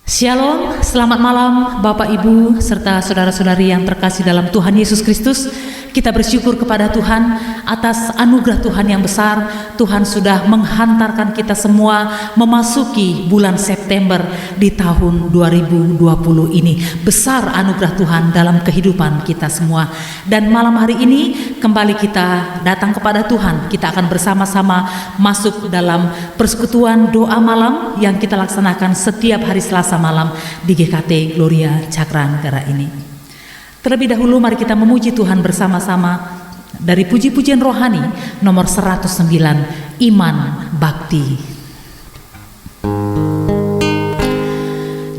Shalom, selamat malam Bapak Ibu serta saudara-saudari yang terkasih dalam Tuhan Yesus Kristus. Kita bersyukur kepada Tuhan atas anugerah Tuhan yang besar. Tuhan sudah menghantarkan kita semua memasuki bulan September di tahun 2020 ini. Besar anugerah Tuhan dalam kehidupan kita semua. Dan malam hari ini kembali kita datang kepada Tuhan. Kita akan bersama-sama masuk dalam persekutuan doa malam yang kita laksanakan setiap hari Selasa malam di GKT Gloria Cakranegara ini. Terlebih dahulu mari kita memuji Tuhan bersama-sama dari puji-pujian rohani nomor 109, Iman Bakti.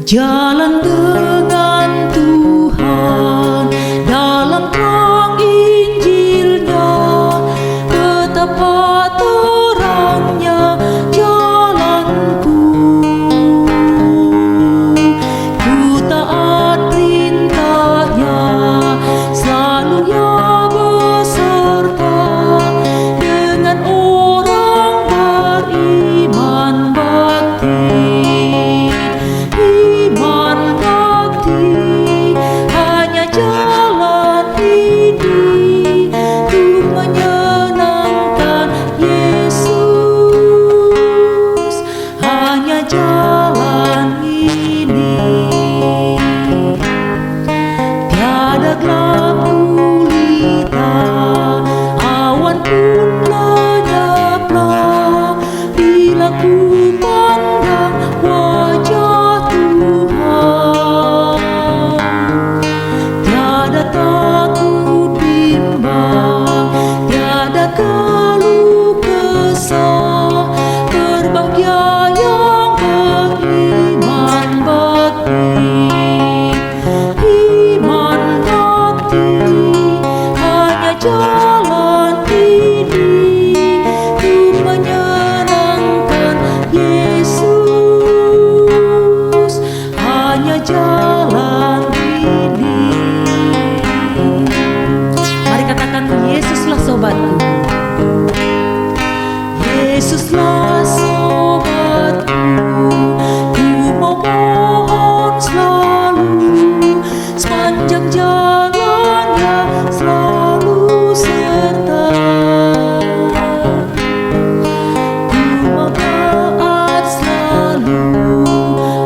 Jalan dengan Tuhan dalam terang Injilnya, betapa terangnya jalanku. Ku taat perintahnya, selalu ia beserta dengan orang beriman bakti. Iman bakti hanya jalan ini untuk menyenangkan Yesus, hanya jalan ini. Tiada gelap gulita, awan pun lenyaplah bila ku pandang wajah Tuhan. Tiada takut bimbang, tiada keluh kesah, berbahagia yang beriman bakti. Iman bakti hanya jalan ini untuk menyenangkan Yesus, hanya jalan ini. Mari katakan, Yesuslah sobatku, Yesuslah sobatku, ku memohon selalu, sepanjang jalannya selalu serta. Ku mau taat selalu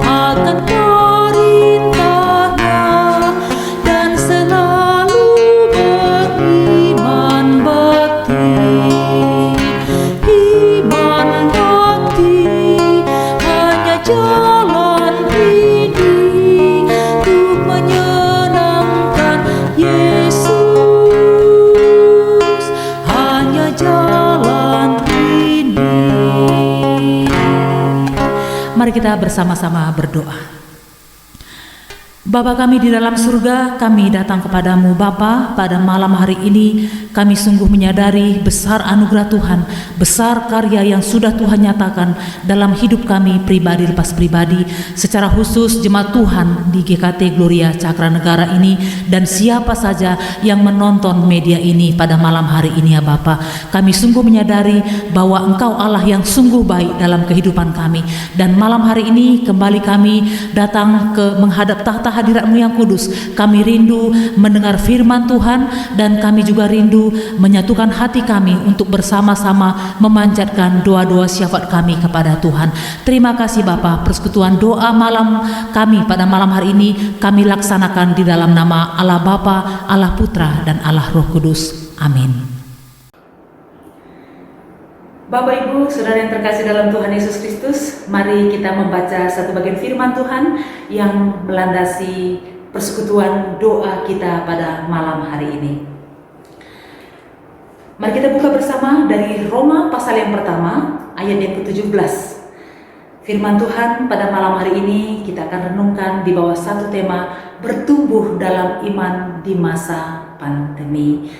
akan perintahnya dan selalu beriman bakti. Iman bakti hanya jalan ini untuk menyenangkan Yesus, hanya jalan ini. Mari kita bersama-sama berdoa. Bapa kami di dalam surga, kami datang kepadamu Bapa pada malam hari ini. Kami sungguh menyadari besar anugerah Tuhan, besar karya yang sudah Tuhan nyatakan dalam hidup kami pribadi lepas pribadi, secara khusus jemaat Tuhan di GKT Gloria Cakranegara ini dan siapa saja yang menonton media ini pada malam hari ini ya Bapa. Kami sungguh menyadari bahwa Engkau Allah yang sungguh baik dalam kehidupan kami, dan malam hari ini kembali kami datang ke menghadap tahta hadirat-Mu yang kudus. Kami rindu mendengar firman Tuhan dan kami juga rindu menyatukan hati kami untuk bersama-sama memanjatkan doa-doa syafaat kami kepada Tuhan. Terima kasih Bapa, persekutuan doa malam kami pada malam hari ini kami laksanakan di dalam nama Allah Bapa, Allah Putra dan Allah Roh Kudus. Amin. Bapak Ibu, saudara yang terkasih dalam Tuhan Yesus Kristus, mari kita membaca satu bagian firman Tuhan yang melandasi persekutuan doa kita pada malam hari ini. Mari kita buka bersama dari Roma pasal yang pertama, ayat yang ke-17. Firman Tuhan pada malam hari ini kita akan renungkan di bawah satu tema, bertumbuh dalam iman di masa pandemi.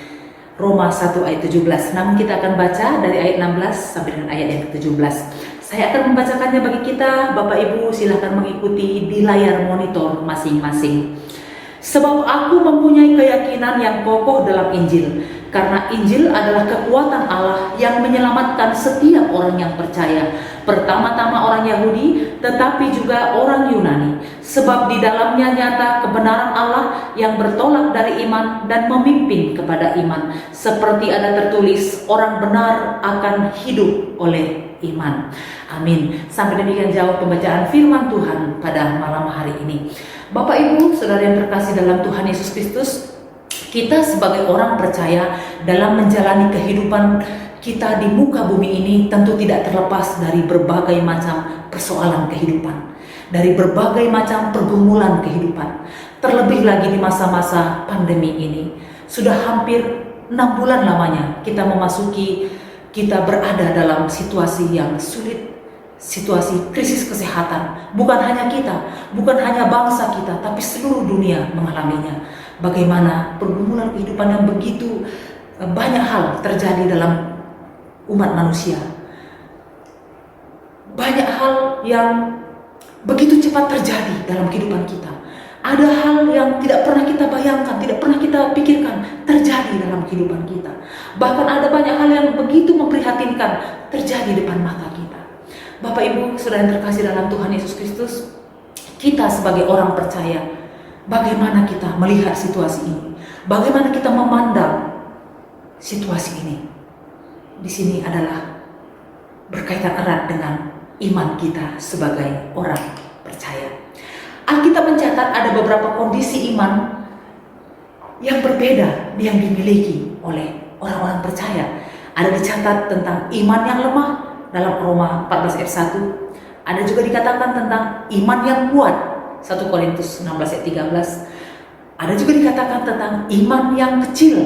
Roma 1 ayat 17. Namun kita akan baca dari ayat 16 sampai dengan ayat yang ke-17. Saya akan membacakannya bagi kita. Bapak Ibu silakan mengikuti di layar monitor masing-masing. Sebab aku mempunyai keyakinan yang kokoh dalam Injil, karena Injil adalah kekuatan Allah yang menyelamatkan setiap orang yang percaya, pertama-tama orang Yahudi, tetapi juga orang Yunani. Sebab di dalamnya nyata kebenaran Allah yang bertolak dari iman dan memimpin kepada iman. Seperti ada tertulis, orang benar akan hidup oleh iman. Amin. Sampai demikian jauh pembacaan firman Tuhan pada malam hari ini. Bapak Ibu, saudara yang terkasih dalam Tuhan Yesus Kristus, kita sebagai orang percaya dalam menjalani kehidupan kita di muka bumi ini tentu tidak terlepas dari berbagai macam persoalan kehidupan, dari berbagai macam pergumulan kehidupan. Terlebih lagi di masa-masa pandemi ini, sudah hampir 6 bulan lamanya kita berada dalam situasi yang sulit, situasi krisis kesehatan. Bukan hanya kita, bukan hanya bangsa kita, tapi seluruh dunia mengalaminya. Bagaimana pergumulan kehidupan yang begitu banyak hal terjadi dalam umat manusia. Banyak hal yang begitu cepat terjadi dalam kehidupan kita. Ada hal yang tidak pernah kita bayangkan, tidak pernah kita pikirkan terjadi dalam kehidupan kita. Bahkan ada banyak hal yang begitu memprihatinkan terjadi depan mata kita. Bapak Ibu, saudara yang terkasih dalam Tuhan Yesus Kristus, kita sebagai orang percaya, bagaimana kita melihat situasi ini? Bagaimana kita memandang situasi ini? Di sini adalah berkaitan erat dengan iman kita sebagai orang percaya. Alkitab mencatat ada beberapa kondisi iman yang berbeda yang dimiliki oleh orang-orang percaya. Ada dicatat tentang iman yang lemah dalam Roma 14 ayat 1. Ada juga dikatakan tentang iman yang kuat, 1 Korintus 16 ayat 13. Ada juga dikatakan tentang iman yang kecil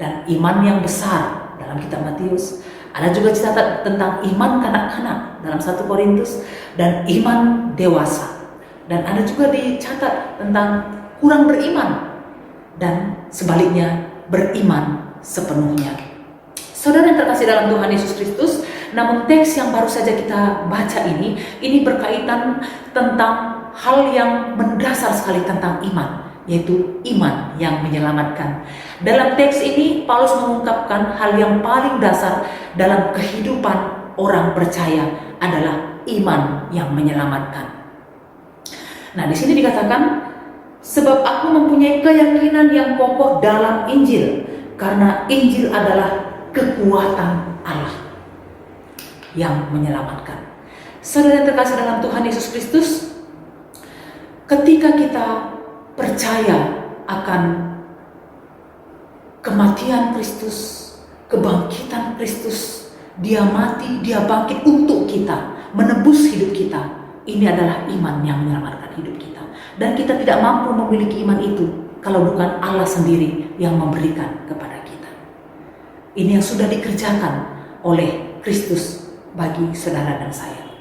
dan iman yang besar dalam kitab Matius. Ada juga dicatat tentang iman kanak-kanak dalam 1 Korintus dan iman dewasa. Dan ada juga dicatat tentang kurang beriman dan sebaliknya beriman sepenuhnya. Saudara yang terkasih dalam Tuhan Yesus Kristus, namun teks yang baru saja kita baca ini berkaitan tentang hal yang mendasar sekali tentang iman, yaitu iman yang menyelamatkan. Dalam teks ini Paulus mengungkapkan hal yang paling dasar dalam kehidupan orang percaya adalah iman yang menyelamatkan. Nah, di sini dikatakan, sebab aku mempunyai keyakinan yang kokoh dalam Injil, karena Injil adalah kekuatan Allah yang menyelamatkan. Saudara yang terkasih dalam Tuhan Yesus Kristus, ketika kita percaya akan kematian Kristus, kebangkitan Kristus, Dia mati, Dia bangkit untuk kita, menebus hidup kita. Ini adalah iman yang menyelamatkan hidup kita. Dan kita tidak mampu memiliki iman itu kalau bukan Allah sendiri yang memberikan kepada kita. Ini yang sudah dikerjakan oleh Kristus bagi saudara dan saya.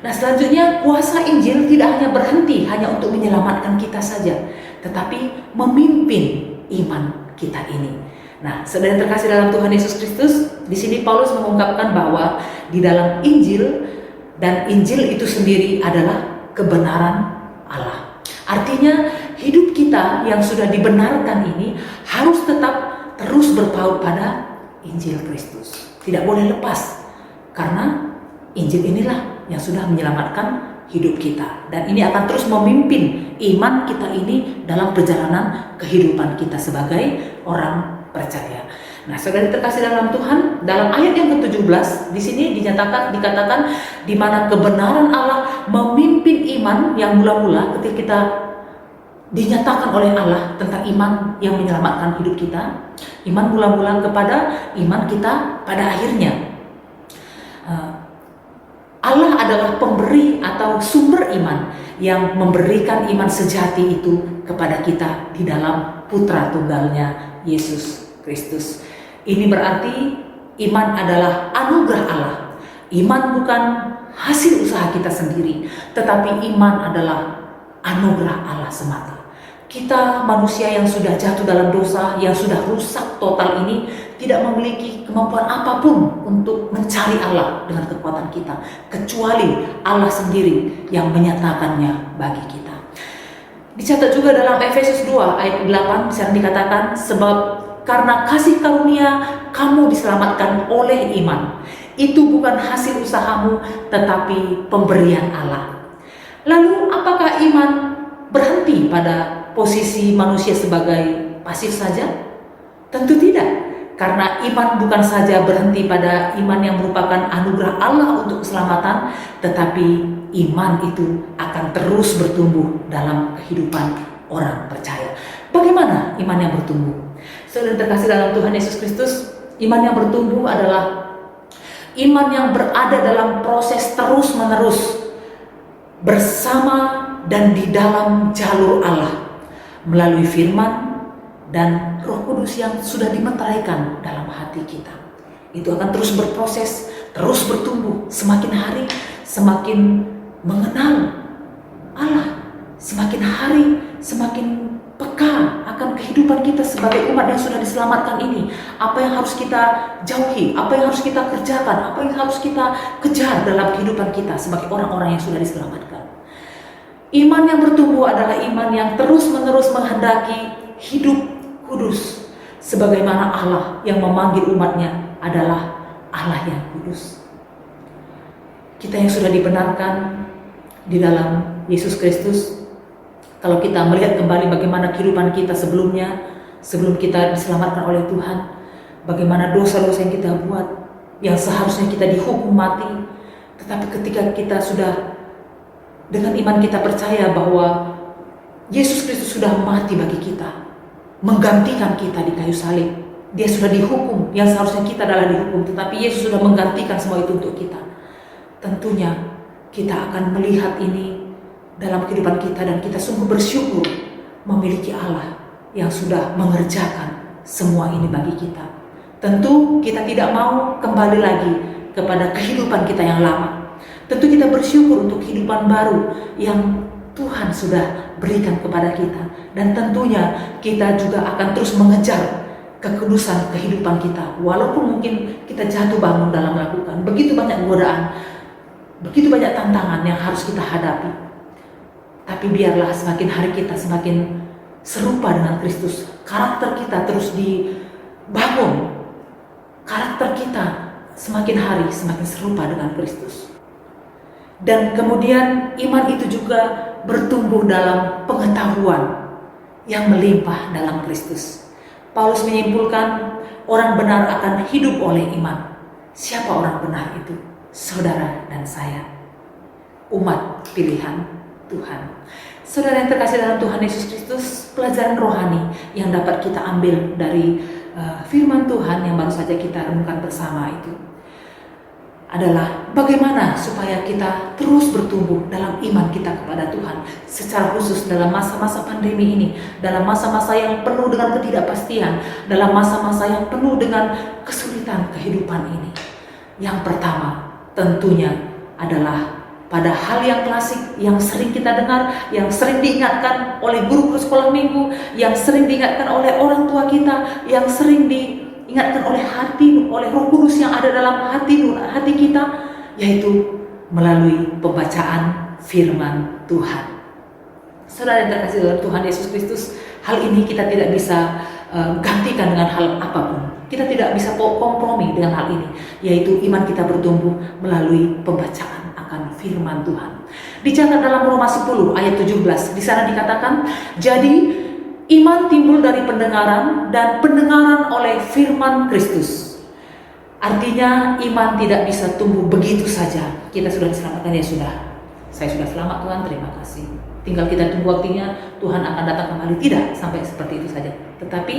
Nah, selanjutnya kuasa Injil tidak hanya berhenti hanya untuk menyelamatkan kita saja, tetapi memimpin iman kita ini. Nah, saudara yang terkasih dalam Tuhan Yesus Kristus, di sini Paulus mengungkapkan bahwa di dalam Injil, dan Injil itu sendiri adalah kebenaran Allah. Artinya hidup kita yang sudah dibenarkan ini harus tetap terus berpaut pada Injil Kristus. Tidak boleh lepas, karena Injil inilah yang sudah menyelamatkan hidup kita. Dan ini akan terus memimpin iman kita ini dalam perjalanan kehidupan kita sebagai orang percaya. Nah, saudara terkasih dalam Tuhan, dalam ayat yang ke-17 di sini dikatakan di mana kebenaran Allah memimpin iman yang mula-mula ketika kita dinyatakan oleh Allah tentang iman yang menyelamatkan hidup kita. Iman mula-mula kepada iman kita pada akhirnya. Allah adalah pemberi atau sumber iman yang memberikan iman sejati itu kepada kita di dalam Putra Tunggalnya Yesus Kristus. Ini berarti iman adalah anugerah Allah. Iman bukan hasil usaha kita sendiri, tetapi iman adalah anugerah Allah semata. Kita manusia yang sudah jatuh dalam dosa, yang sudah rusak total ini, tidak memiliki kemampuan apapun untuk mencari Allah dengan kekuatan kita, kecuali Allah sendiri yang menyatakannya bagi kita. Dicatat juga dalam Efesus 2 ayat 8 di sana dikatakan, sebab karena kasih karunia kamu diselamatkan oleh iman. Itu bukan hasil usahamu, tetapi pemberian Allah. Lalu apakah iman berhenti pada posisi manusia sebagai pasif saja? Tentu tidak. Karena iman bukan saja berhenti pada iman yang merupakan anugerah Allah untuk keselamatan, tetapi iman itu akan terus bertumbuh dalam kehidupan orang percaya. Bagaimana iman yang bertumbuh? Saudara terkasih dalam Tuhan Yesus Kristus, iman yang bertumbuh adalah iman yang berada dalam proses terus-menerus bersama dan di dalam jalur Allah melalui firman dan Roh Kudus yang sudah dimeteraikan dalam hati kita. Itu akan terus berproses, terus bertumbuh, semakin hari semakin mengenal Allah, semakin hari semakin peka akan kehidupan kita sebagai umat yang sudah diselamatkan ini. Apa yang harus kita jauhi, apa yang harus kita kerjakan, apa yang harus kita kejar dalam kehidupan kita sebagai orang-orang yang sudah diselamatkan. Iman yang bertumbuh adalah iman yang terus-menerus menghendaki hidup kudus, sebagaimana Allah yang memanggil umatnya adalah Allah yang kudus. Kita yang sudah dibenarkan di dalam Yesus Kristus, kalau kita melihat kembali bagaimana kehidupan kita sebelumnya, sebelum kita diselamatkan oleh Tuhan, bagaimana dosa-dosa yang kita buat, yang seharusnya kita dihukum mati, tetapi ketika kita sudah dengan iman kita percaya bahwa Yesus Kristus sudah mati bagi kita, menggantikan kita di kayu salib. Dia sudah dihukum, yang seharusnya kita adalah dihukum, tetapi Yesus sudah menggantikan semua itu untuk kita. Tentunya kita akan melihat ini dalam kehidupan kita dan kita sungguh bersyukur memiliki Allah yang sudah mengerjakan semua ini bagi kita. Tentu kita tidak mau kembali lagi kepada kehidupan kita yang lama. Tentu kita bersyukur untuk kehidupan baru yang Tuhan sudah berikan kepada kita. Dan tentunya kita juga akan terus mengejar kekudusan kehidupan kita. Walaupun mungkin kita jatuh bangun dalam melakukan begitu banyak godaan, begitu banyak tantangan yang harus kita hadapi. Tapi biarlah semakin hari kita semakin serupa dengan Kristus. Karakter kita terus dibangun. Karakter kita semakin hari semakin serupa dengan Kristus. Dan kemudian iman itu juga bertumbuh dalam pengetahuan yang melimpah dalam Kristus. Paulus menyimpulkan orang benar akan hidup oleh iman. Siapa orang benar itu? Saudara dan saya, umat pilihan Tuhan. Saudara yang terkasih dalam Tuhan Yesus Kristus, pelajaran rohani yang dapat kita ambil dari firman Tuhan yang baru saja kita renungkan bersama itu adalah bagaimana supaya kita terus bertumbuh dalam iman kita kepada Tuhan, secara khusus dalam masa-masa pandemi ini, dalam masa-masa yang penuh dengan ketidakpastian, dalam masa-masa yang penuh dengan kesulitan kehidupan ini. Yang pertama tentunya adalah pada hal yang klasik yang sering kita dengar, yang sering diingatkan oleh guru sekolah minggu, yang sering diingatkan oleh orang tua kita, yang sering diingatkan oleh oleh Roh Kudus yang ada dalam hati kita, yaitu melalui pembacaan firman Tuhan. Saudara yang terkasih dalam Tuhan Yesus Kristus, hal ini kita tidak bisa gantikan dengan hal apapun. Kita tidak bisa kompromi dengan hal ini, yaitu iman kita bertumbuh melalui pembacaan akan firman Tuhan. Dicatat dalam Roma 10 ayat 17, di sana dikatakan, jadi iman timbul dari pendengaran dan pendengaran oleh firman Kristus. Artinya iman tidak bisa tumbuh begitu saja. Kita sudah diselamatkan, ya sudah. Saya sudah selamat Tuhan, terima kasih. Tinggal kita tunggu waktunya Tuhan akan datang kembali. Tidak sampai seperti itu saja. Tetapi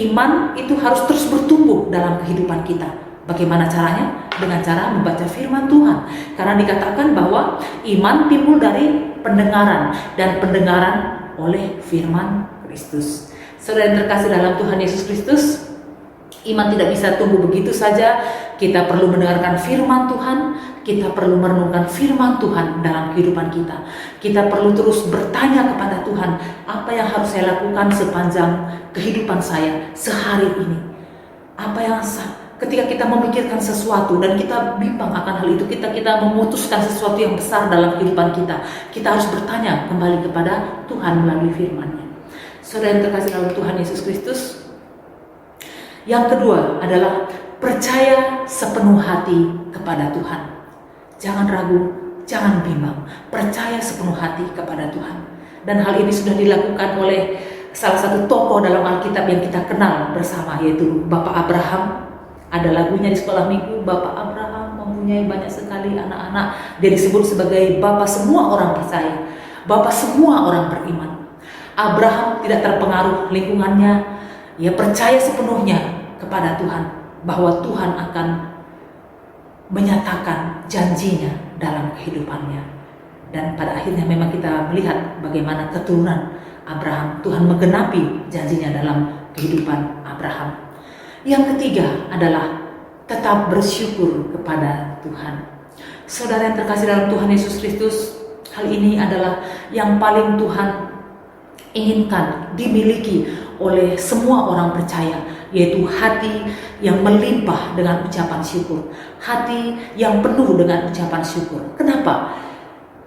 iman itu harus terus bertumbuh dalam kehidupan kita. Bagaimana caranya? Dengan cara membaca firman Tuhan. Karena dikatakan bahwa iman timbul dari pendengaran dan pendengaran oleh firman Kristus. Saudara yang terkasih dalam Tuhan Yesus Kristus, iman tidak bisa tumbuh begitu saja. Kita perlu mendengarkan firman Tuhan, kita perlu merenungkan firman Tuhan dalam kehidupan kita. Kita perlu terus bertanya kepada Tuhan, apa yang harus saya lakukan sepanjang kehidupan saya sehari ini? Apa yang ketika kita memikirkan sesuatu dan kita bimbang akan hal itu, kita memutuskan sesuatu yang besar dalam kehidupan kita harus bertanya kembali kepada Tuhan melalui firman-Nya. Saudara yang terkasih dalam Tuhan Yesus Kristus, yang kedua adalah percaya sepenuh hati kepada Tuhan. Jangan ragu, jangan bimbang, percaya sepenuh hati kepada Tuhan. Dan hal ini sudah dilakukan oleh salah satu tokoh dalam Alkitab yang kita kenal bersama, yaitu Bapak Abraham. Ada lagunya di sekolah minggu, Bapak Abraham mempunyai banyak sekali anak-anak. Dia disebut sebagai Bapak semua orang percaya, Bapak semua orang beriman. Abraham tidak terpengaruh lingkungannya, ia percaya sepenuhnya kepada Tuhan, bahwa Tuhan akan menyatakan janjinya dalam kehidupannya. Dan pada akhirnya memang kita melihat bagaimana keturunan Abraham, Tuhan menggenapi janjinya dalam kehidupan Abraham. Yang ketiga adalah tetap bersyukur kepada Tuhan. Saudara yang terkasih dalam Tuhan Yesus Kristus, hal ini adalah yang paling Tuhan inginkan dimiliki oleh semua orang percaya, yaitu hati yang melimpah dengan ucapan syukur, hati yang penuh dengan ucapan syukur. Kenapa?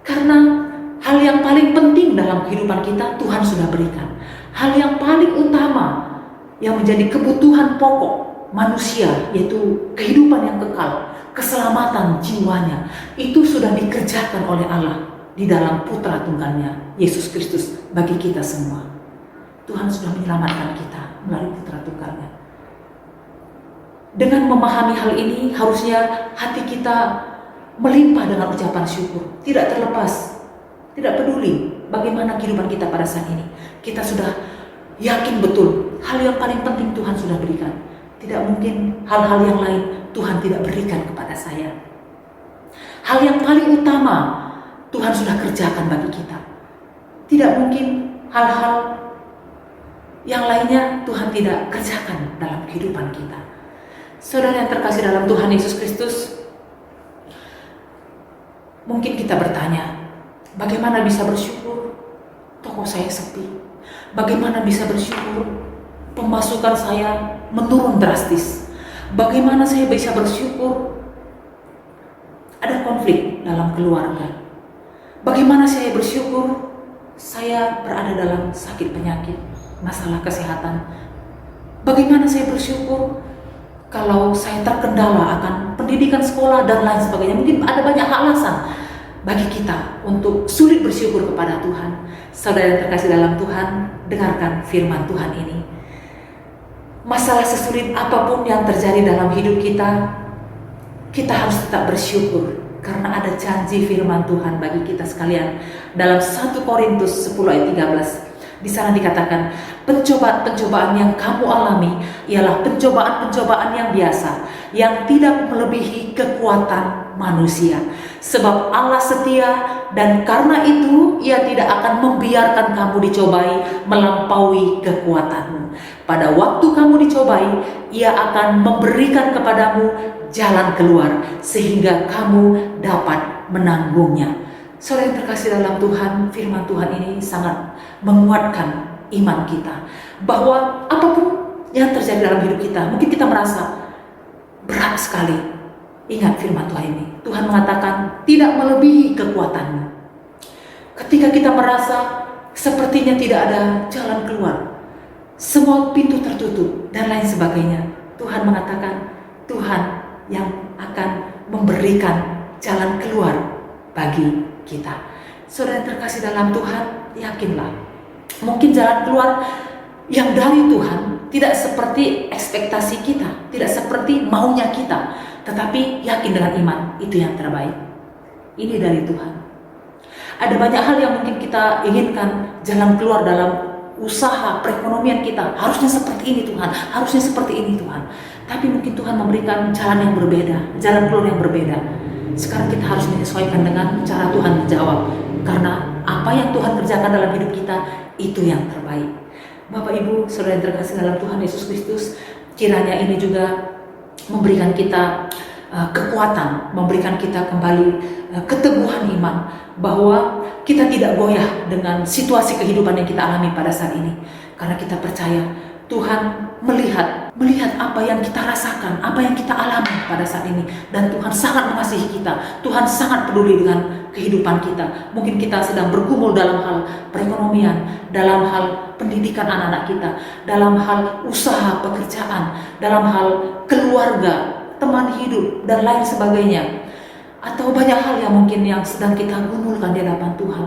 Karena hal yang paling penting dalam kehidupan kita Tuhan sudah berikan. Hal yang paling utama yang menjadi kebutuhan pokok manusia, yaitu kehidupan yang kekal, keselamatan jiwanya, itu sudah dikerjakan oleh Allah di dalam Putra Tunggalnya, Yesus Kristus, bagi kita semua. Tuhan sudah menyelamatkan kita melalui Putra Tunggalnya. Dengan memahami hal ini, harusnya hati kita melimpah dengan ucapan syukur, tidak terlepas, tidak peduli bagaimana kehidupan kita pada saat ini. Kita sudah yakin betul hal yang paling penting Tuhan sudah berikan. Tidak mungkin hal-hal yang lain Tuhan tidak berikan kepada saya. Hal yang paling utama Tuhan sudah kerjakan bagi kita. Tidak mungkin hal-hal yang lainnya Tuhan tidak kerjakan dalam kehidupan kita. Saudara yang terkasih dalam Tuhan Yesus Kristus, mungkin kita bertanya, bagaimana bisa bersyukur? Toko saya sepi. Bagaimana bisa bersyukur? Pemasukan saya menurun drastis. Bagaimana saya bisa bersyukur? Ada konflik dalam keluarga. Bagaimana saya bersyukur? Saya berada dalam sakit penyakit, masalah kesehatan. Bagaimana saya bersyukur kalau saya terkendala akan pendidikan sekolah dan lain sebagainya? Mungkin ada banyak alasan bagi kita untuk sulit bersyukur kepada Tuhan. Saudara yang terkasih dalam Tuhan, dengarkan firman Tuhan ini. Masalah sesulit apapun yang terjadi dalam hidup kita harus tetap bersyukur. Karena ada janji firman Tuhan bagi kita sekalian. Dalam 1 Korintus 10 ayat 13. Di sana dikatakan, pencobaan-pencobaan yang kamu alami ialah pencobaan-pencobaan yang biasa, yang tidak melebihi kekuatan manusia. Sebab Allah setia, dan karena itu Ia tidak akan membiarkan kamu dicobai melampaui kekuatanmu. Pada waktu kamu dicobai, Ia akan memberikan kepadamu jalan keluar sehingga kamu dapat menanggungnya. Saudara yang terkasih dalam Tuhan, firman Tuhan ini sangat menguatkan iman kita, bahwa apapun yang terjadi dalam hidup kita, mungkin kita merasa berat sekali. Ingat firman Tuhan ini, Tuhan mengatakan tidak melebihi kekuatanmu. Ketika kita merasa sepertinya tidak ada jalan keluar, semua pintu tertutup dan lain sebagainya, Tuhan mengatakan Tuhan yang akan memberikan jalan keluar bagi kita. Saudara yang terkasih dalam Tuhan, yakinlah, mungkin jalan keluar yang dari Tuhan tidak seperti ekspektasi kita, tidak seperti maunya kita, tetapi yakin dengan iman, itu yang terbaik. Ini dari Tuhan. Ada banyak hal yang mungkin kita inginkan jalan keluar dalam usaha perekonomian kita, harusnya seperti ini Tuhan, harusnya seperti ini Tuhan. Tapi mungkin Tuhan memberikan jalan yang berbeda, jalan keluar yang berbeda. Sekarang kita harus menyesuaikan dengan cara Tuhan menjawab, karena apa yang Tuhan kerjakan dalam hidup kita itu yang terbaik. Bapak Ibu, saudara yang terkasih dalam Tuhan Yesus Kristus, kiranya ini juga memberikan kita kekuatan, memberikan kita kembali keteguhan iman, bahwa kita tidak goyah dengan situasi kehidupan yang kita alami pada saat ini, karena kita percaya Tuhan melihat apa yang kita rasakan, apa yang kita alami pada saat ini, dan Tuhan sangat mengasihi kita. Tuhan sangat peduli dengan kehidupan kita. Mungkin kita sedang bergumul dalam hal perekonomian, dalam hal pendidikan anak-anak kita, dalam hal usaha pekerjaan, dalam hal keluarga, teman hidup, dan lain sebagainya. Atau banyak hal yang mungkin yang sedang kita gumulkan di hadapan Tuhan,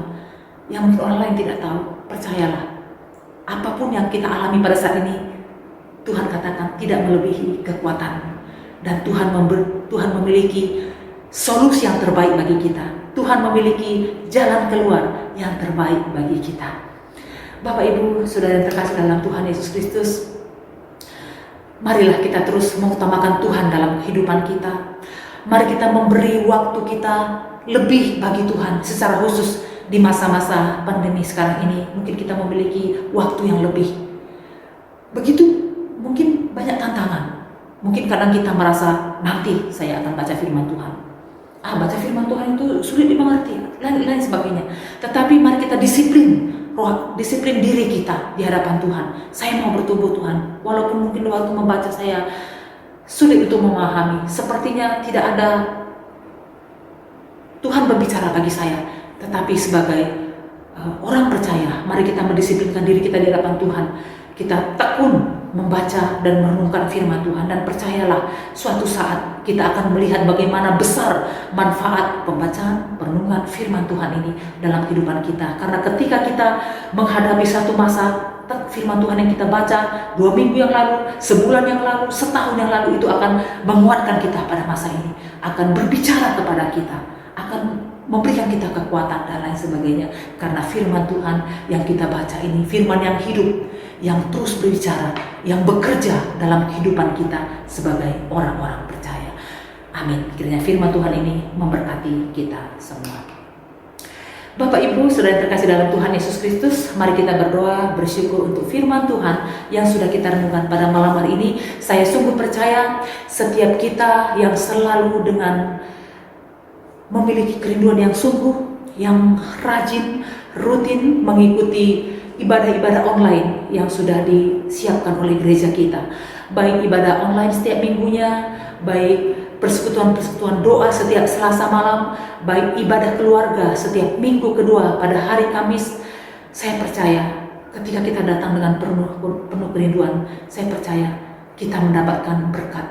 yang mungkin orang lain tidak tahu. Percayalah, apapun yang kita alami pada saat ini, Tuhan katakan tidak melebihi kekuatan, dan Tuhan memiliki solusi yang terbaik bagi kita. Tuhan memiliki jalan keluar yang terbaik bagi kita. Bapak Ibu, saudara yang terkasih dalam Tuhan Yesus Kristus, marilah kita terus mengutamakan Tuhan dalam kehidupan kita. Mari kita memberi waktu kita lebih bagi Tuhan, secara khusus di masa-masa pandemi sekarang ini. Mungkin kita memiliki waktu yang lebih. Begitu mungkin banyak tantangan. Mungkin kadang kita merasa nanti saya akan baca firman Tuhan. Baca firman Tuhan itu sulit dimengerti, lain sebagainya. Tetapi mari kita disiplin diri kita di hadapan Tuhan. Saya mau bertumbuh Tuhan, walaupun mungkin waktu membaca saya sulit untuk memahami. Sepertinya tidak ada Tuhan berbicara bagi saya. Tetapi sebagai orang percaya, mari kita mendisiplinkan diri kita di hadapan Tuhan. Kita tekun membaca dan merenungkan firman Tuhan, dan percayalah suatu saat kita akan melihat bagaimana besar manfaat pembacaan perenungan firman Tuhan ini dalam kehidupan kita. Karena ketika kita menghadapi satu masa, firman Tuhan yang kita baca 2 minggu yang lalu, sebulan yang lalu, setahun yang lalu, itu akan menguatkan kita pada masa ini, akan berbicara kepada kita, akan memberikan kita kekuatan dan lain sebagainya. Karena firman Tuhan yang kita baca ini firman yang hidup, yang terus berbicara, yang bekerja dalam kehidupan kita sebagai orang-orang percaya. Amin. Kiranya firman Tuhan ini memberkati kita semua. Bapak Ibu, saudara yang terkasih dalam Tuhan Yesus Kristus, mari kita berdoa bersyukur untuk firman Tuhan yang sudah kita renungkan pada malam hari ini. Saya sungguh percaya setiap kita yang selalu dengan memiliki kerinduan yang sungguh, yang rajin, rutin mengikuti ibadah-ibadah online yang sudah disiapkan oleh gereja kita. Baik ibadah online setiap minggunya, baik persekutuan-persekutuan doa setiap Selasa malam, baik ibadah keluarga setiap minggu kedua pada hari Kamis. Saya percaya ketika kita datang dengan penuh kerinduan, saya percaya kita mendapatkan berkat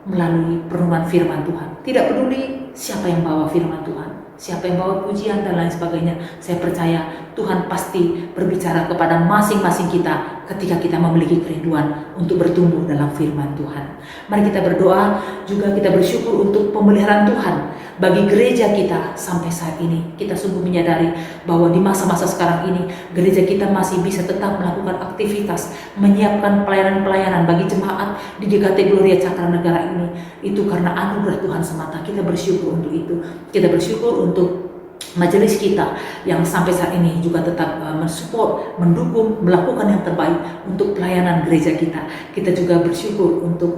melalui perenungan firman Tuhan. Tidak peduli siapa yang bawa firman Tuhan, siapa yang bawa pujian dan lain sebagainya, saya percaya Tuhan pasti berbicara kepada masing-masing kita ketika kita memiliki kerinduan untuk bertumbuh dalam firman Tuhan. Mari kita berdoa, juga kita bersyukur untuk pemeliharaan Tuhan bagi gereja kita sampai saat ini. Kita sungguh menyadari bahwa di masa-masa sekarang ini gereja kita masih bisa tetap melakukan aktivitas, menyiapkan pelayanan-pelayanan bagi jemaat di GKT Gloria Cakra Negara ini. Itu karena anugerah Tuhan semata. Kita bersyukur untuk itu. Kita bersyukur untuk majelis kita yang sampai saat ini juga tetap mensupport, mendukung, melakukan yang terbaik untuk pelayanan gereja kita. Kita juga bersyukur untuk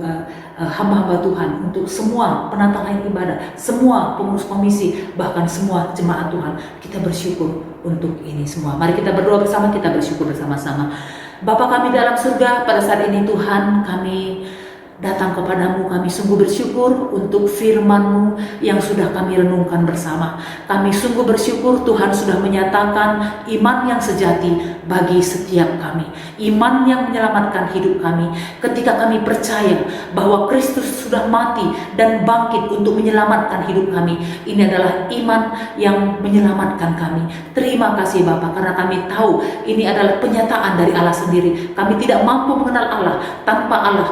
hamba-hamba Tuhan, untuk semua penata lain ibadah, semua pengurus komisi, bahkan semua jemaat Tuhan. Kita bersyukur untuk ini semua. Mari kita berdoa bersama, kita bersyukur bersama-sama. Bapa kami dalam surga, pada saat ini Tuhan, kami datang kepadamu, kami sungguh bersyukur untuk firman-Mu yang sudah kami renungkan bersama. Kami sungguh bersyukur Tuhan sudah menyatakan iman yang sejati bagi setiap kami, iman yang menyelamatkan hidup kami. Ketika kami percaya bahwa Kristus sudah mati dan bangkit untuk menyelamatkan hidup kami, ini adalah iman yang menyelamatkan kami. Terima kasih Bapa, karena kami tahu ini adalah penyataan dari Allah sendiri. Kami tidak mampu mengenal Allah tanpa Allah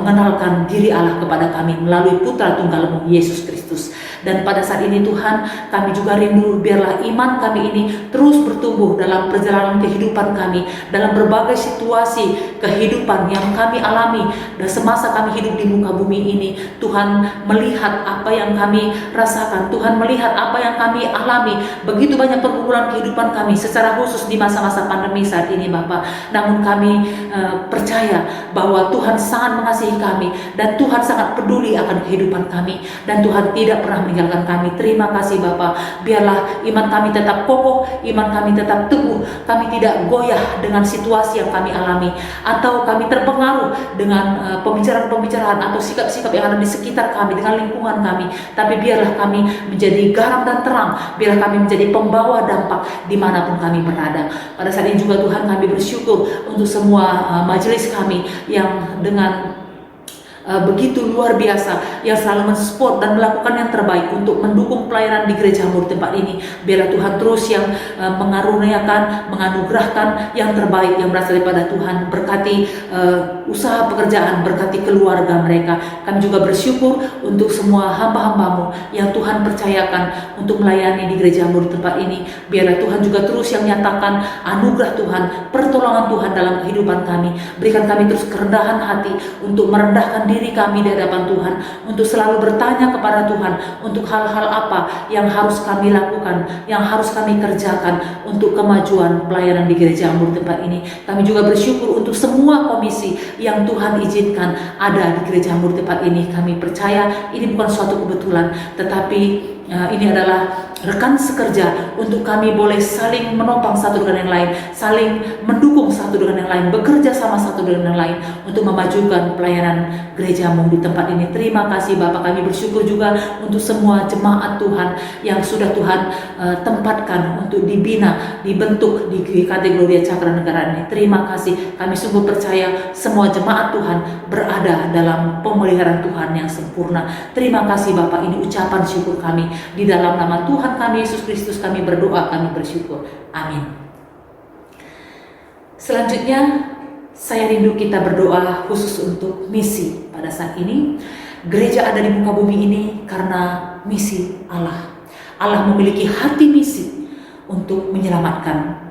mengenalkan diri Allah kepada kami melalui Putra Tunggal-Mu Yesus Kristus. Dan pada saat ini Tuhan, kami juga rindu biarlah iman kami ini terus bertumbuh dalam perjalanan kehidupan kami, dalam berbagai situasi kehidupan yang kami alami dan semasa kami hidup di muka bumi ini. Tuhan melihat apa yang kami rasakan, Tuhan melihat apa yang kami alami, begitu banyak pergumulan kehidupan kami secara khusus di masa-masa pandemi saat ini Bapak. Namun kami percaya bahwa Tuhan sangat mengasihi kami dan Tuhan sangat peduli akan kehidupan kami, dan Tuhan tidak pernah meninggalkan kami. Terima kasih Bapa, biarlah iman kami tetap kokoh, iman kami tetap teguh, kami tidak goyah dengan situasi yang kami alami, atau kami terpengaruh dengan pembicaraan-pembicaraan atau sikap-sikap yang ada di sekitar kami, dengan lingkungan kami. Tapi biarlah kami menjadi garam dan terang, biarlah kami menjadi pembawa dampak dimanapun kami berada. Pada saat ini juga Tuhan, kami bersyukur untuk semua majelis kami yang dengan begitu luar biasa, yang selalu mensupport dan melakukan yang terbaik untuk mendukung pelayanan di Gereja Mur tempat ini. Biarlah Tuhan terus yang mengaruniakan, menganugerahkan yang terbaik yang berasal daripada Tuhan. Berkati usaha pekerjaan, berkati keluarga mereka. Kami juga bersyukur untuk semua hamba-hambamu yang Tuhan percayakan untuk melayani di Gereja Mur tempat ini. Biarlah Tuhan juga terus yang nyatakan anugerah Tuhan, pertolongan Tuhan dalam kehidupan kami. Berikan kami terus kerendahan hati untuk merendahkan diri kami di hadapan Tuhan, untuk selalu bertanya kepada Tuhan untuk hal-hal apa yang harus kami lakukan, yang harus kami kerjakan untuk kemajuan pelayanan di Gereja Mur tempat ini. Kami juga bersyukur untuk semua komisi yang Tuhan izinkan ada di Gereja Mur tempat ini. Kami percaya ini bukan suatu kebetulan, tetapi ini adalah rekan sekerja untuk kami boleh saling menopang satu dengan yang lain, saling mendukung satu dengan yang lain, bekerja sama satu dengan yang lain untuk memajukan pelayanan gerejamu di tempat ini. Terima kasih Bapak, kami bersyukur juga untuk semua jemaat Tuhan yang sudah Tuhan tempatkan untuk dibina, dibentuk di GKT Gloria Cakra Negara ini. Terima kasih, kami sungguh percaya semua jemaat Tuhan berada dalam pemeliharaan Tuhan yang sempurna. Terima kasih Bapak, ini ucapan syukur kami. Di dalam nama Tuhan kami Yesus Kristus kami berdoa, kami bersyukur. Amin. Selanjutnya saya rindu kita berdoa khusus untuk misi pada saat ini. Gereja ada di muka bumi ini karena misi Allah. Allah memiliki hati misi untuk menyelamatkan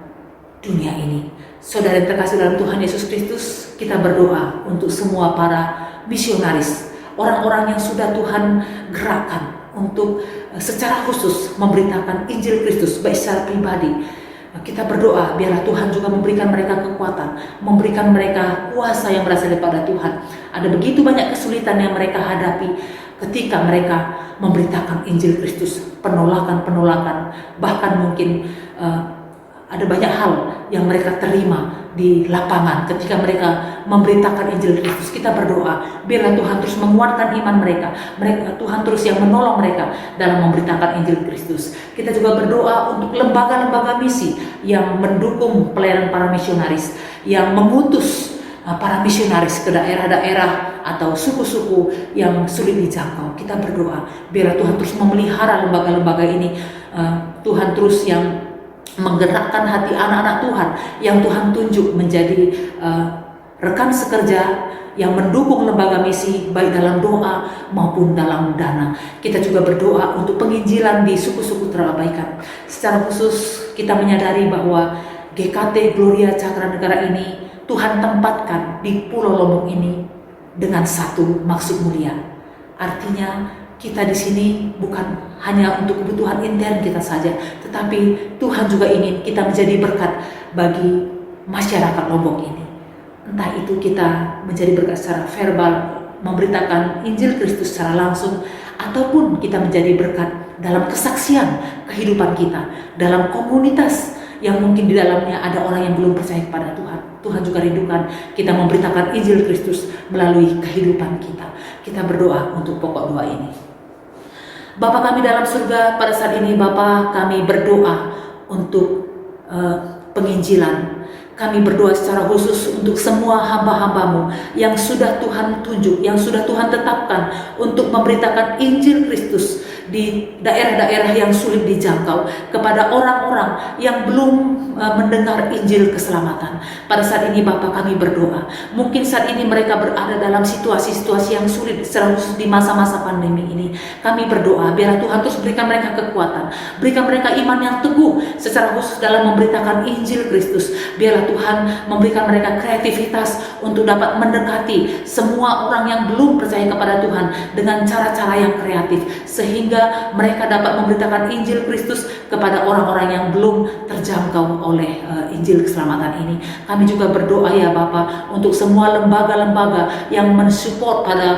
dunia ini. Saudara yang terkasih dalam Tuhan Yesus Kristus, kita berdoa untuk semua para misionaris, orang-orang yang sudah Tuhan gerakkan untuk secara khusus memberitakan Injil Kristus baik secara pribadi. Kita berdoa biarlah Tuhan juga memberikan mereka kekuatan, memberikan mereka kuasa yang berasal daripada Tuhan. Ada begitu banyak kesulitan yang mereka hadapi ketika mereka memberitakan Injil Kristus, penolakan-penolakan, bahkan mungkin ada banyak hal yang mereka terima di lapangan ketika mereka memberitakan Injil Kristus. Kita berdoa biarlah Tuhan terus menguatkan iman mereka, Tuhan terus yang menolong mereka dalam memberitakan Injil Kristus. Kita juga berdoa untuk lembaga-lembaga misi yang mendukung pelayanan para misionaris, yang mengutus para misionaris ke daerah-daerah atau suku-suku yang sulit dijangkau. Kita berdoa biarlah Tuhan terus memelihara lembaga-lembaga ini. Tuhan terus yang menggerakkan hati anak-anak Tuhan yang Tuhan tunjuk menjadi rekan sekerja yang mendukung lembaga misi baik dalam doa maupun dalam dana. Kita juga berdoa untuk penginjilan di suku-suku terabaikan. Secara khusus kita menyadari bahwa GKT Gloria Cakra Negara ini Tuhan tempatkan di Pulau Lombok ini dengan satu maksud mulia. Artinya kita di sini bukan hanya untuk kebutuhan intern kita saja, tetapi Tuhan juga ingin kita menjadi berkat bagi masyarakat Lombok ini. Entah itu kita menjadi berkat secara verbal, memberitakan Injil Kristus secara langsung, ataupun kita menjadi berkat dalam kesaksian kehidupan kita, dalam komunitas yang mungkin di dalamnya ada orang yang belum percaya kepada Tuhan. Tuhan juga rindukan kita memberitakan Injil Kristus melalui kehidupan kita. Kita berdoa untuk pokok doa ini. Bapa kami dalam surga, pada saat ini Bapa kami berdoa untuk penginjilan. Kami berdoa secara khusus untuk semua hamba-hambamu yang sudah Tuhan tunjuk, yang sudah Tuhan tetapkan untuk memberitakan Injil Kristus di daerah-daerah yang sulit dijangkau, kepada orang-orang yang belum mendengar Injil keselamatan. Pada saat ini Bapa kami berdoa, mungkin saat ini mereka berada dalam situasi-situasi yang sulit, secara khusus di masa-masa pandemi ini. Kami berdoa biarlah Tuhan terus berikan mereka kekuatan, berikan mereka iman yang teguh secara khusus dalam memberitakan Injil Kristus. Biarlah Tuhan memberikan mereka kreativitas untuk dapat mendekati semua orang yang belum percaya kepada Tuhan dengan cara-cara yang kreatif, sehingga sehingga mereka dapat memberitakan Injil Kristus kepada orang-orang yang belum terjangkau oleh Injil keselamatan ini. Kami juga berdoa ya Bapa untuk semua lembaga-lembaga yang mensupport pada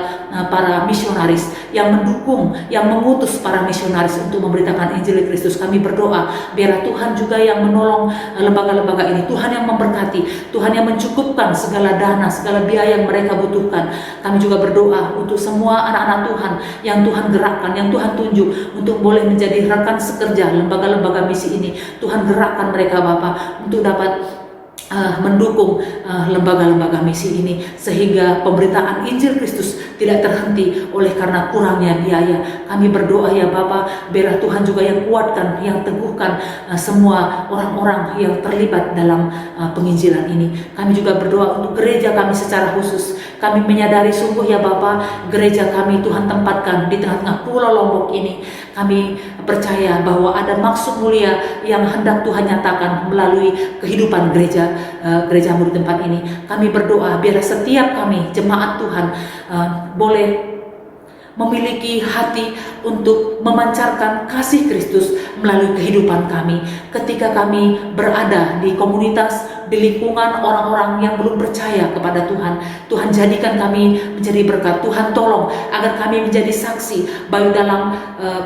para misionaris, yang mendukung, yang mengutus para misionaris untuk memberitakan Injil Kristus. Kami berdoa biarlah Tuhan juga yang menolong lembaga-lembaga ini, Tuhan yang memberkati, Tuhan yang mencukupkan segala dana, segala biaya yang mereka butuhkan. Kami juga berdoa untuk semua anak-anak Tuhan yang Tuhan gerakkan, yang Tuhan tunjuk untuk boleh menjadi rekan sekerja lembaga-lembaga misi ini. Tuhan gerakkan mereka Bapa untuk dapat mendukung lembaga-lembaga misi ini, sehingga pemberitaan Injil Kristus tidak terhenti oleh karena kurangnya biaya. Kami berdoa ya Bapa, biarlah Tuhan juga yang kuatkan, yang teguhkan semua orang-orang yang terlibat dalam penginjilan ini. Kami juga berdoa untuk gereja kami secara khusus. Kami menyadari sungguh ya Bapa, gereja kami Tuhan tempatkan di tengah-tengah Pulau Lombok ini. Kami percaya bahwa ada maksud mulia yang hendak Tuhan nyatakan melalui kehidupan gerejamu di tempat ini. Kami berdoa biarlah setiap kami jemaat Tuhan boleh memiliki hati untuk memancarkan kasih Kristus melalui kehidupan kami. Ketika kami berada di komunitas, di lingkungan orang-orang yang belum percaya kepada Tuhan, Tuhan jadikan kami menjadi berkat. Tuhan tolong agar kami menjadi saksi, baik dalam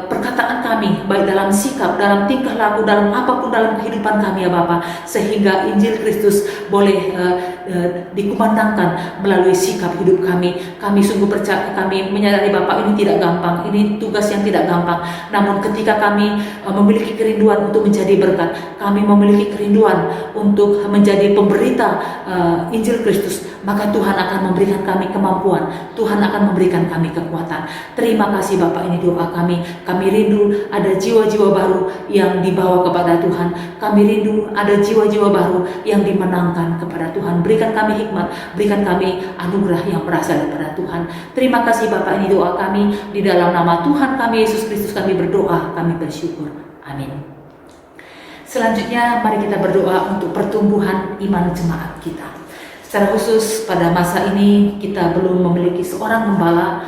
perkataan kami, baik dalam sikap, dalam tingkah laku, dalam apapun dalam kehidupan kami ya Bapa, sehingga Injil Kristus boleh dikumandangkan melalui sikap hidup kami. Kami sungguh percaya, kami menyadari Bapak ini tidak gampang, ini tugas yang tidak gampang. Namun ketika kami memiliki kerinduan untuk menjadi berkat, kami memiliki kerinduan untuk menjadi pemberita Injil Kristus, maka Tuhan akan memberikan kami kemampuan, Tuhan akan memberikan kami kekuatan. Terima kasih Bapak, ini doa kami. Kami rindu ada jiwa-jiwa baru yang dibawa kepada Tuhan. Kami rindu ada jiwa-jiwa baru yang dimenangkan kepada Tuhan. Berikan kami hikmat, berikan kami anugerah yang berasal daripada Tuhan. Terima kasih Bapak, ini doa kami. Di dalam nama Tuhan kami Yesus Kristus kami berdoa, kami bersyukur. Amin. Selanjutnya mari kita berdoa untuk pertumbuhan iman jemaat kita. Secara khusus pada masa ini kita belum memiliki seorang gembala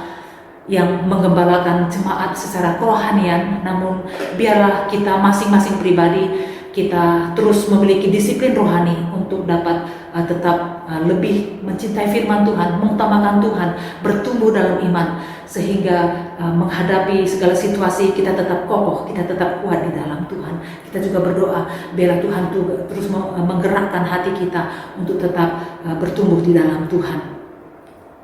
yang menggembalakan jemaat secara kerohanian, namun biarlah kita masing-masing pribadi kita terus memiliki disiplin rohani untuk dapat tetap lebih mencintai firman Tuhan, mengutamakan Tuhan, bertumbuh dalam iman, sehingga menghadapi segala situasi kita tetap kokoh, kita tetap kuat di dalam Tuhan. Kita juga berdoa biarlah Tuhan terus menggerakkan hati kita untuk tetap bertumbuh di dalam Tuhan.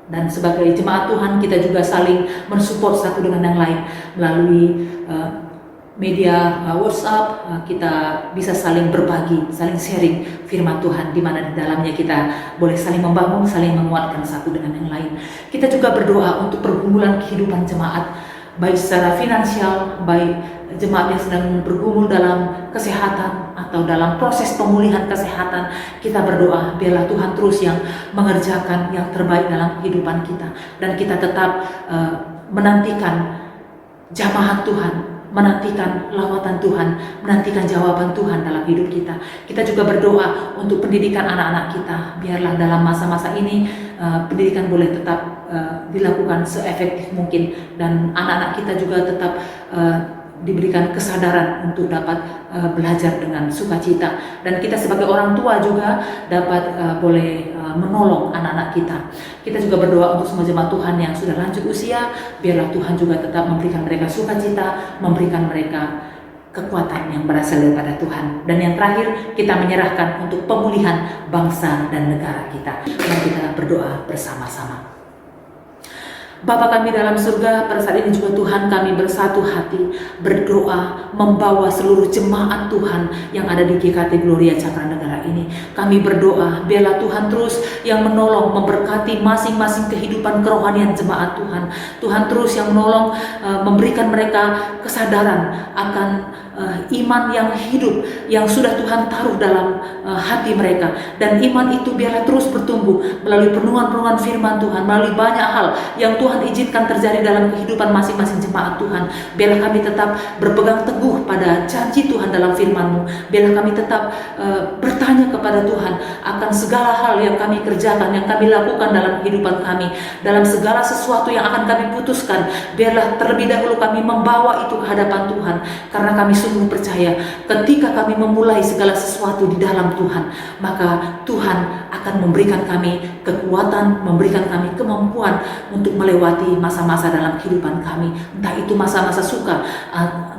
Dan sebagai jemaat Tuhan kita juga saling mensupport satu dengan yang lain melalui media WhatsApp. Kita bisa saling berbagi, saling sharing firman Tuhan, di mana di dalamnya kita boleh saling membangun, saling menguatkan satu dengan yang lain. Kita juga berdoa untuk pergumulan kehidupan jemaat, baik secara finansial, baik jemaat yang sedang bergumul dalam kesehatan atau dalam proses pemulihan kesehatan. Kita berdoa biarlah Tuhan terus yang mengerjakan yang terbaik dalam kehidupan kita, dan kita tetap menantikan jamahan Tuhan, menantikan lawatan Tuhan, menantikan jawaban Tuhan dalam hidup kita. Kita juga berdoa untuk pendidikan anak-anak kita. Biarlah dalam masa-masa ini pendidikan boleh tetap dilakukan seefektif mungkin, dan anak-anak kita juga tetap diberikan kesadaran untuk dapat belajar dengan sukacita, dan kita sebagai orang tua juga dapat boleh menolong anak-anak kita. Kita juga berdoa untuk semua jemaat Tuhan yang sudah lanjut usia, biarlah Tuhan juga tetap memberikan mereka sukacita, memberikan mereka kekuatan yang berasal daripada Tuhan. Dan yang terakhir, kita menyerahkan untuk pemulihan bangsa dan negara kita. Mari kita berdoa bersama-sama. Bapa kami dalam surga, pada saat ini juga Tuhan kami bersatu hati berdoa membawa seluruh jemaat Tuhan yang ada di GKT Gloria Cakra Negara ini. Kami berdoa biarlah Tuhan terus yang menolong, memberkati masing-masing kehidupan kerohanian jemaat Tuhan. Tuhan terus yang menolong, memberikan mereka kesadaran akan iman yang hidup yang sudah Tuhan taruh dalam hati mereka, dan iman itu biarlah terus bertumbuh melalui perenungan-perenungan firman Tuhan, melalui banyak hal yang Tuhan Tuhan izinkan terjadi dalam kehidupan masing-masing jemaat Tuhan. Biarlah kami tetap berpegang teguh pada janji Tuhan dalam firman-Mu. Biarlah kami tetap bertanya kepada Tuhan akan segala hal yang kami kerjakan, yang kami lakukan dalam kehidupan kami, dalam segala sesuatu yang akan kami putuskan. Biarlah terlebih dahulu kami membawa itu ke hadapan Tuhan, karena kami sungguh percaya ketika kami memulai segala sesuatu di dalam Tuhan, maka Tuhan akan memberikan kami kekuatan, memberikan kami kemampuan untuk melewati masa-masa dalam kehidupan kami, entah itu masa-masa suka,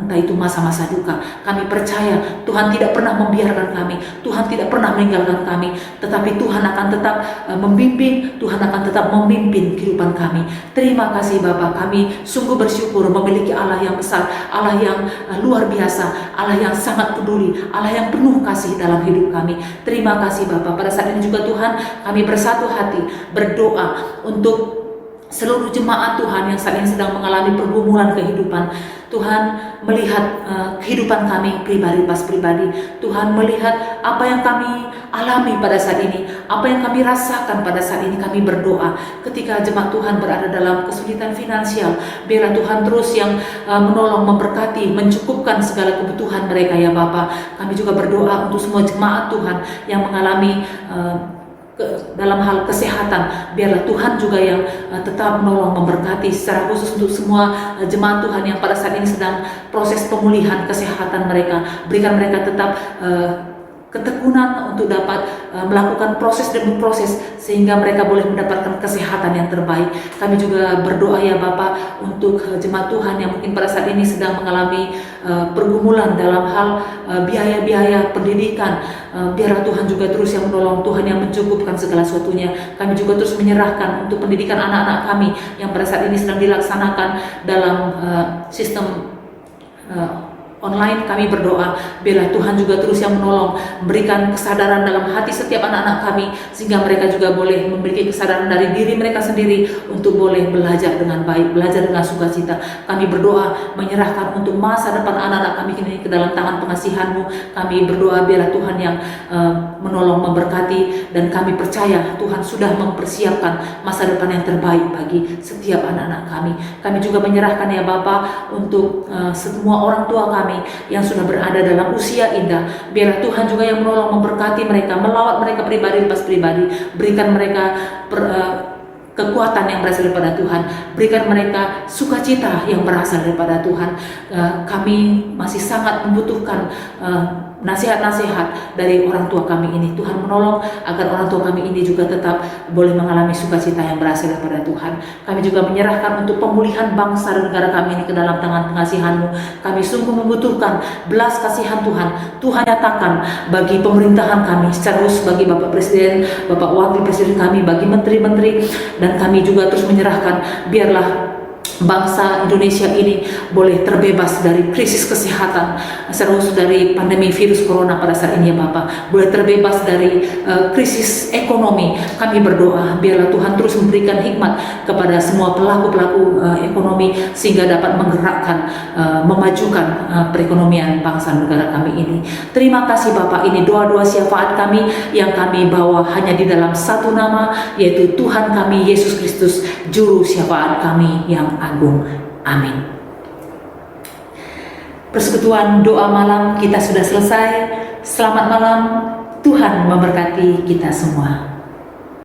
entah itu masa-masa duka. Kami percaya Tuhan tidak pernah membiarkan kami, Tuhan tidak pernah meninggalkan kami, tetapi Tuhan akan tetap membimbing, Tuhan akan tetap memimpin kehidupan kami. Terima kasih Bapa, kami sungguh bersyukur memiliki Allah yang besar, Allah yang luar biasa, Allah yang sangat peduli, Allah yang penuh kasih dalam hidup kami. Terima kasih Bapa. Pada saat ini juga Tuhan, kami bersatu hati berdoa untuk seluruh jemaat Tuhan yang saat ini sedang mengalami pergumulan kehidupan. Tuhan melihat kehidupan kami pribadi pas pribadi. Tuhan melihat apa yang kami alami pada saat ini, apa yang kami rasakan pada saat ini. Kami berdoa ketika jemaat Tuhan berada dalam kesulitan finansial, biarlah Tuhan terus yang menolong, memberkati, mencukupkan segala kebutuhan mereka ya Bapa. Kami juga berdoa untuk semua jemaat Tuhan yang mengalami dalam hal kesehatan, biarlah Tuhan juga yang tetap menolong, memberkati secara khusus untuk semua jemaat Tuhan yang pada saat ini sedang proses pemulihan kesehatan mereka. Berikan mereka tetap ketekunan untuk dapat melakukan proses demi proses sehingga mereka boleh mendapatkan kesehatan yang terbaik. Kami juga berdoa ya Bapa untuk jemaat Tuhan yang mungkin pada saat ini sedang mengalami pergumulan dalam hal biaya-biaya pendidikan. Biarlah Tuhan juga terus yang menolong, Tuhan yang mencukupkan segala sesuatunya. Kami juga terus menyerahkan untuk pendidikan anak-anak kami yang pada saat ini sedang dilaksanakan dalam sistem online. Kami berdoa biarlah Tuhan juga terus yang menolong, memberikan kesadaran dalam hati setiap anak-anak kami sehingga mereka juga boleh memiliki kesadaran dari diri mereka sendiri untuk boleh belajar dengan baik, belajar dengan sukacita. Kami berdoa menyerahkan untuk masa depan anak-anak kami ini ke dalam tangan pengasihan-Mu. Kami berdoa biarlah Tuhan yang menolong, memberkati, dan kami percaya Tuhan sudah mempersiapkan masa depan yang terbaik bagi setiap anak-anak kami. Kami juga menyerahkan ya Bapa untuk semua orang tua kami yang sudah berada dalam usia indah. Biarlah Tuhan juga yang menolong, memberkati mereka, melawat mereka pribadi pas pribadi. Berikan mereka kekuatan yang berasal daripada Tuhan. Berikan mereka sukacita yang berasal daripada Tuhan. Kami masih sangat membutuhkan nasihat-nasihat dari orang tua kami ini. Tuhan menolong agar orang tua kami ini juga tetap boleh mengalami sukacita yang berasal daripada Tuhan. Kami juga menyerahkan untuk pemulihan bangsa dan negara kami ini ke dalam tangan pengasihan-Mu. Kami sungguh membutuhkan belas kasihan Tuhan. Tuhan nyatakan bagi pemerintahan kami, secara khusus bagi Bapak Presiden, Bapak Wakil Presiden kami, bagi menteri-menteri, dan kami juga terus menyerahkan biarlah bangsa Indonesia ini boleh terbebas dari krisis kesehatan, serius dari pandemi virus corona pada saat ini ya Bapak, boleh terbebas dari krisis ekonomi. Kami berdoa biarlah Tuhan terus memberikan hikmat kepada semua pelaku-pelaku ekonomi sehingga dapat menggerakkan, memajukan perekonomian bangsa negara kami ini. Terima kasih Bapak, ini doa-doa syafaat kami yang kami bawa hanya di dalam satu nama, yaitu Tuhan kami Yesus Kristus, Juru Syafaat kami yang agung. Amin. Persekutuan doa malam kita sudah selesai. Selamat malam, Tuhan memberkati kita semua.